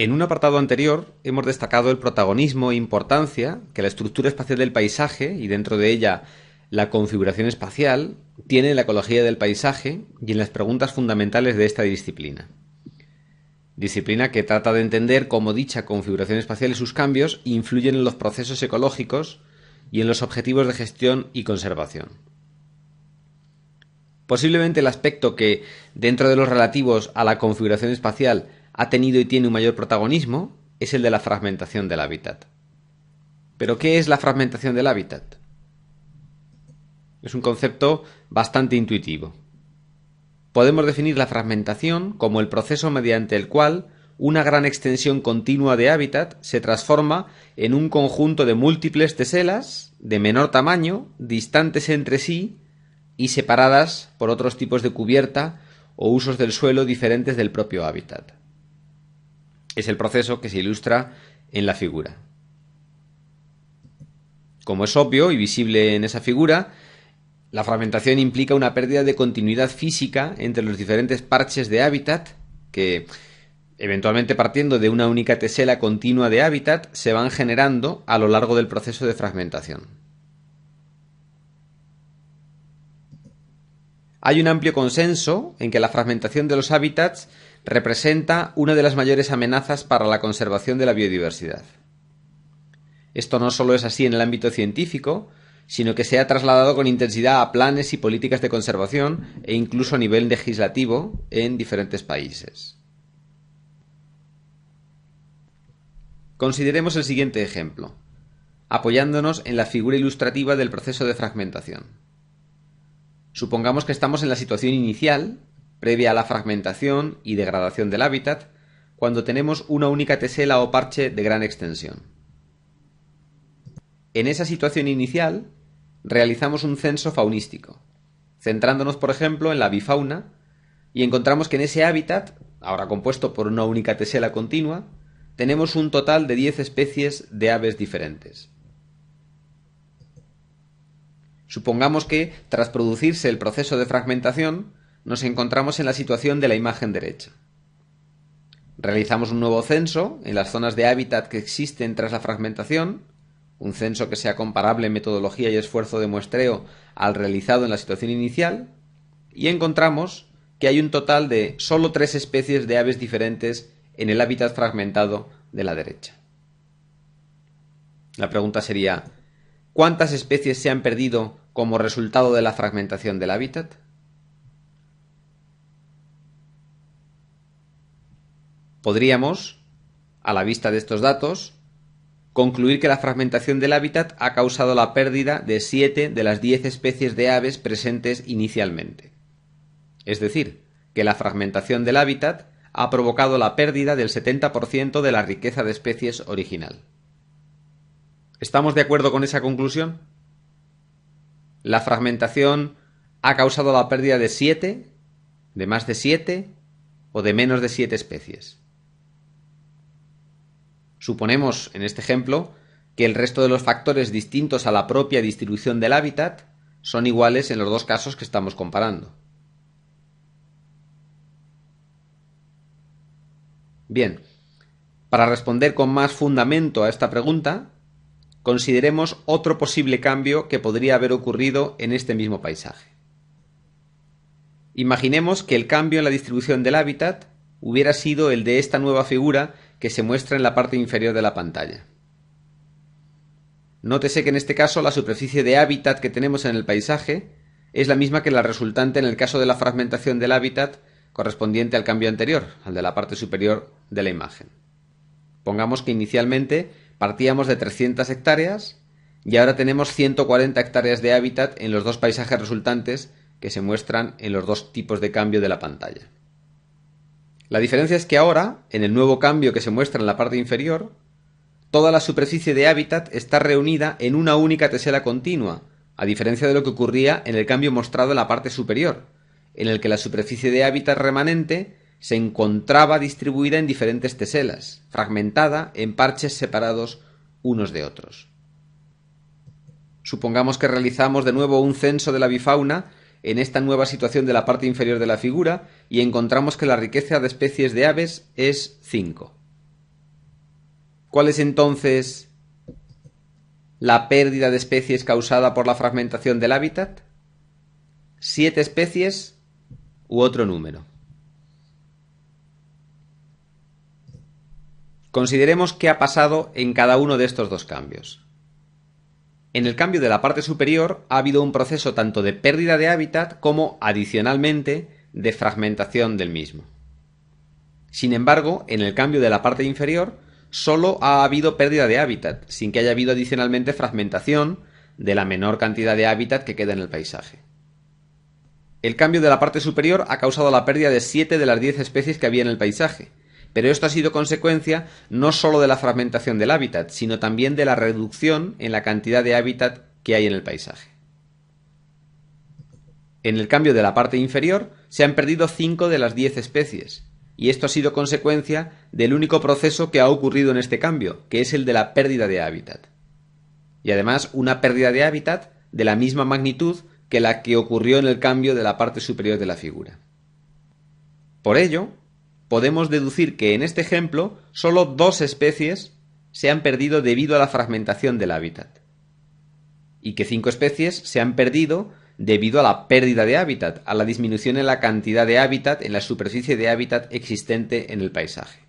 En un apartado anterior hemos destacado el protagonismo e importancia que la estructura espacial del paisaje, y dentro de ella la configuración espacial, tiene en la ecología del paisaje y en las preguntas fundamentales de esta disciplina. Disciplina que trata de entender cómo dicha configuración espacial y sus cambios influyen en los procesos ecológicos y en los objetivos de gestión y conservación. Posiblemente el aspecto que, dentro de los relativos a la configuración espacial, ha tenido y tiene un mayor protagonismo es el de la fragmentación del hábitat. ¿Pero qué es la fragmentación del hábitat? Es un concepto bastante intuitivo. Podemos definir la fragmentación como el proceso mediante el cual una gran extensión continua de hábitat se transforma en un conjunto de múltiples teselas de menor tamaño, distantes entre sí y separadas por otros tipos de cubierta o usos del suelo diferentes del propio hábitat. Es el proceso que se ilustra en la figura. Como es obvio y visible en esa figura, la fragmentación implica una pérdida de continuidad física entre los diferentes parches de hábitat que, eventualmente partiendo de una única tesela continua de hábitat, se van generando a lo largo del proceso de fragmentación. Hay un amplio consenso en que la fragmentación de los hábitats representa una de las mayores amenazas para la conservación de la biodiversidad. Esto no solo es así en el ámbito científico, sino que se ha trasladado con intensidad a planes y políticas de conservación e incluso a nivel legislativo en diferentes países. Consideremos el siguiente ejemplo, apoyándonos en la figura ilustrativa del proceso de fragmentación. Supongamos que estamos en la situación inicial, previa a la fragmentación y degradación del hábitat, cuando tenemos una única tesela o parche de gran extensión. En esa situación inicial, realizamos un censo faunístico, centrándonos, por ejemplo, en la avifauna, y encontramos que en ese hábitat, ahora compuesto por una única tesela continua, tenemos un total de 10 especies de aves diferentes. Supongamos que, tras producirse el proceso de fragmentación, nos encontramos en la situación de la imagen derecha. Realizamos un nuevo censo en las zonas de hábitat que existen tras la fragmentación, un censo que sea comparable en metodología y esfuerzo de muestreo al realizado en la situación inicial, y encontramos que hay un total de solo 3 especies de aves diferentes en el hábitat fragmentado de la derecha. La pregunta sería, ¿cuántas especies se han perdido como resultado de la fragmentación del hábitat? Podríamos, a la vista de estos datos, concluir que la fragmentación del hábitat ha causado la pérdida de 7 de las 10 especies de aves presentes inicialmente. Es decir, que la fragmentación del hábitat ha provocado la pérdida del 70% de la riqueza de especies original. ¿Estamos de acuerdo con esa conclusión? ¿La fragmentación ha causado la pérdida de 7, de más de 7 o de menos de 7 especies? Suponemos, en este ejemplo, que el resto de los factores distintos a la propia distribución del hábitat son iguales en los dos casos que estamos comparando. Bien, para responder con más fundamento a esta pregunta, consideremos otro posible cambio que podría haber ocurrido en este mismo paisaje. Imaginemos que el cambio en la distribución del hábitat hubiera sido el de esta nueva figura que se muestra en la parte inferior de la pantalla. Nótese que en este caso la superficie de hábitat que tenemos en el paisaje es la misma que la resultante en el caso de la fragmentación del hábitat correspondiente al cambio anterior, al de la parte superior de la imagen. Pongamos que inicialmente partíamos de 300 hectáreas y ahora tenemos 140 hectáreas de hábitat en los dos paisajes resultantes que se muestran en los dos tipos de cambio de la pantalla. La diferencia es que ahora, en el nuevo cambio que se muestra en la parte inferior, toda la superficie de hábitat está reunida en una única tesela continua, a diferencia de lo que ocurría en el cambio mostrado en la parte superior, en el que la superficie de hábitat remanente se encontraba distribuida en diferentes teselas, fragmentada en parches separados unos de otros. Supongamos que realizamos de nuevo un censo de la avifauna en esta nueva situación de la parte inferior de la figura y encontramos que la riqueza de especies de aves es 5. ¿Cuál es entonces la pérdida de especies causada por la fragmentación del hábitat? 7 especies u otro número. Consideremos qué ha pasado en cada uno de estos dos cambios. En el cambio de la parte superior ha habido un proceso tanto de pérdida de hábitat como, adicionalmente, de fragmentación del mismo. Sin embargo, en el cambio de la parte inferior solo ha habido pérdida de hábitat, sin que haya habido adicionalmente fragmentación de la menor cantidad de hábitat que queda en el paisaje. El cambio de la parte superior ha causado la pérdida de 7 de las 10 especies que había en el paisaje, pero esto ha sido consecuencia no solo de la fragmentación del hábitat, sino también de la reducción en la cantidad de hábitat que hay en el paisaje. En el cambio de la parte inferior se han perdido 5 de las 10 especies, y esto ha sido consecuencia del único proceso que ha ocurrido en este cambio, que es el de la pérdida de hábitat. Y además una pérdida de hábitat de la misma magnitud que la que ocurrió en el cambio de la parte superior de la figura. Por ello, podemos deducir que en este ejemplo solo 2 especies se han perdido debido a la fragmentación del hábitat, y que 5 especies se han perdido debido a la pérdida de hábitat, a la disminución en la cantidad de hábitat, en la superficie de hábitat existente en el paisaje.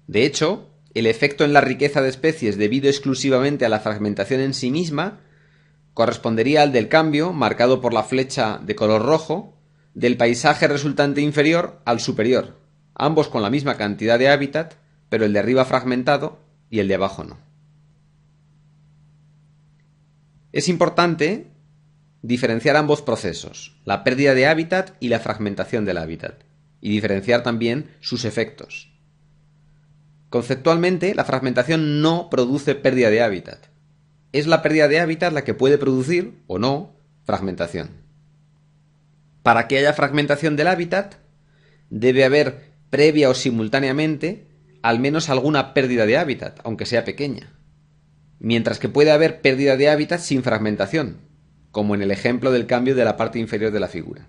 De hecho, el efecto en la riqueza de especies debido exclusivamente a la fragmentación en sí misma correspondería al del cambio, marcado por la flecha de color rojo, del paisaje resultante inferior al superior, ambos con la misma cantidad de hábitat, pero el de arriba fragmentado y el de abajo no. Es importante diferenciar ambos procesos, la pérdida de hábitat y la fragmentación del hábitat, y diferenciar también sus efectos. Conceptualmente, la fragmentación no produce pérdida de hábitat. Es la pérdida de hábitat la que puede producir, o no, fragmentación. Para que haya fragmentación del hábitat, debe haber, previa o simultáneamente, al menos alguna pérdida de hábitat, aunque sea pequeña. Mientras que puede haber pérdida de hábitat sin fragmentación, como en el ejemplo del cambio de la parte inferior de la figura.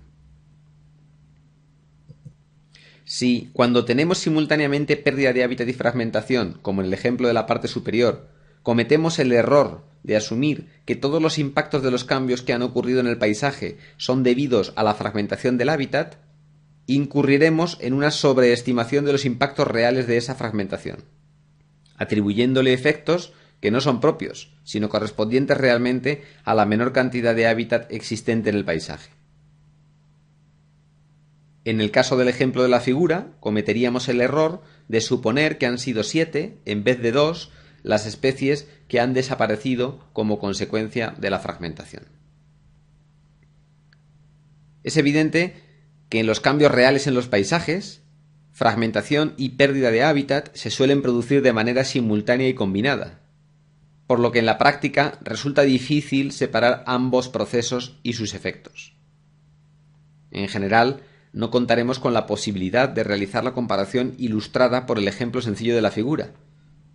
Si, cuando tenemos simultáneamente pérdida de hábitat y fragmentación, como en el ejemplo de la parte superior, cometemos el error de asumir que todos los impactos de los cambios que han ocurrido en el paisaje son debidos a la fragmentación del hábitat, incurriremos en una sobreestimación de los impactos reales de esa fragmentación, atribuyéndole efectos que no son propios, sino correspondientes realmente a la menor cantidad de hábitat existente en el paisaje. En el caso del ejemplo de la figura, cometeríamos el error de suponer que han sido 7, en vez de 2, las especies que han desaparecido como consecuencia de la fragmentación. Es evidente que en los cambios reales en los paisajes, fragmentación y pérdida de hábitat se suelen producir de manera simultánea y combinada, por lo que en la práctica resulta difícil separar ambos procesos y sus efectos. En general, no contaremos con la posibilidad de realizar la comparación ilustrada por el ejemplo sencillo de la figura,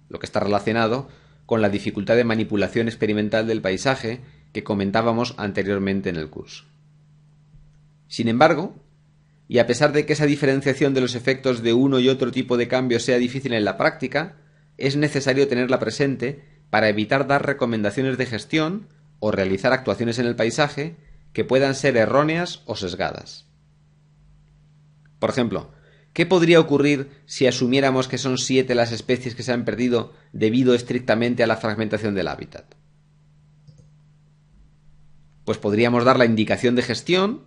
lo que está relacionado con la dificultad de manipulación experimental del paisaje que comentábamos anteriormente en el curso. Sin embargo, y a pesar de que esa diferenciación de los efectos de uno y otro tipo de cambio sea difícil en la práctica, es necesario tenerla presente para evitar dar recomendaciones de gestión o realizar actuaciones en el paisaje que puedan ser erróneas o sesgadas. Por ejemplo, ¿qué podría ocurrir si asumiéramos que son 7 las especies que se han perdido debido estrictamente a la fragmentación del hábitat? Pues podríamos dar la indicación de gestión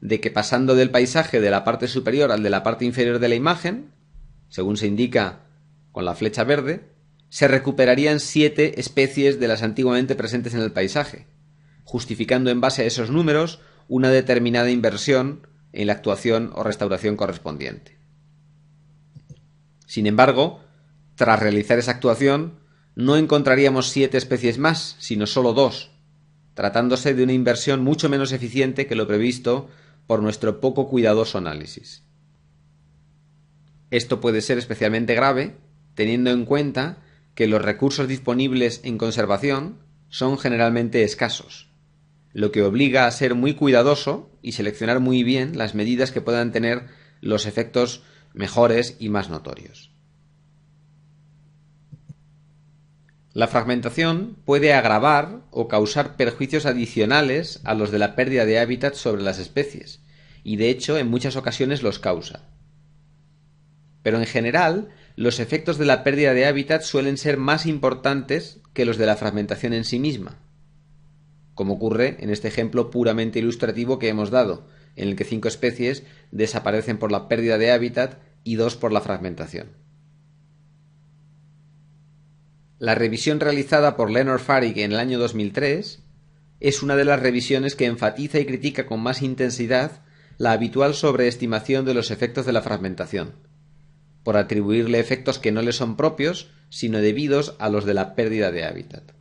de que pasando del paisaje de la parte superior al de la parte inferior de la imagen, según se indica con la flecha verde, se recuperarían 7 especies de las antiguamente presentes en el paisaje, justificando en base a esos números una determinada inversión en la actuación o restauración correspondiente. Sin embargo, tras realizar esa actuación, no encontraríamos 7 especies más, sino solo 2, tratándose de una inversión mucho menos eficiente que lo previsto por nuestro poco cuidadoso análisis. Esto puede ser especialmente grave teniendo en cuenta que los recursos disponibles en conservación son generalmente escasos, lo que obliga a ser muy cuidadoso y seleccionar muy bien las medidas que puedan tener los efectos mejores y más notorios. La fragmentación puede agravar o causar perjuicios adicionales a los de la pérdida de hábitat sobre las especies, y de hecho en muchas ocasiones los causa. Pero en general, los efectos de la pérdida de hábitat suelen ser más importantes que los de la fragmentación en sí misma, como ocurre en este ejemplo puramente ilustrativo que hemos dado, en el que 5 especies desaparecen por la pérdida de hábitat y 2 por la fragmentación. La revisión realizada por Leonard Farrig en el año 2003 es una de las revisiones que enfatiza y critica con más intensidad la habitual sobreestimación de los efectos de la fragmentación, por atribuirle efectos que no le son propios, sino debidos a los de la pérdida de hábitat.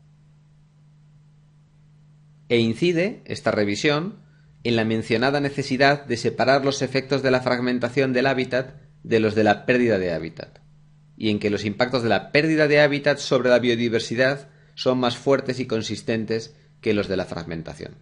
E incide, esta revisión, en la mencionada necesidad de separar los efectos de la fragmentación del hábitat de los de la pérdida de hábitat, y en que los impactos de la pérdida de hábitat sobre la biodiversidad son más fuertes y consistentes que los de la fragmentación.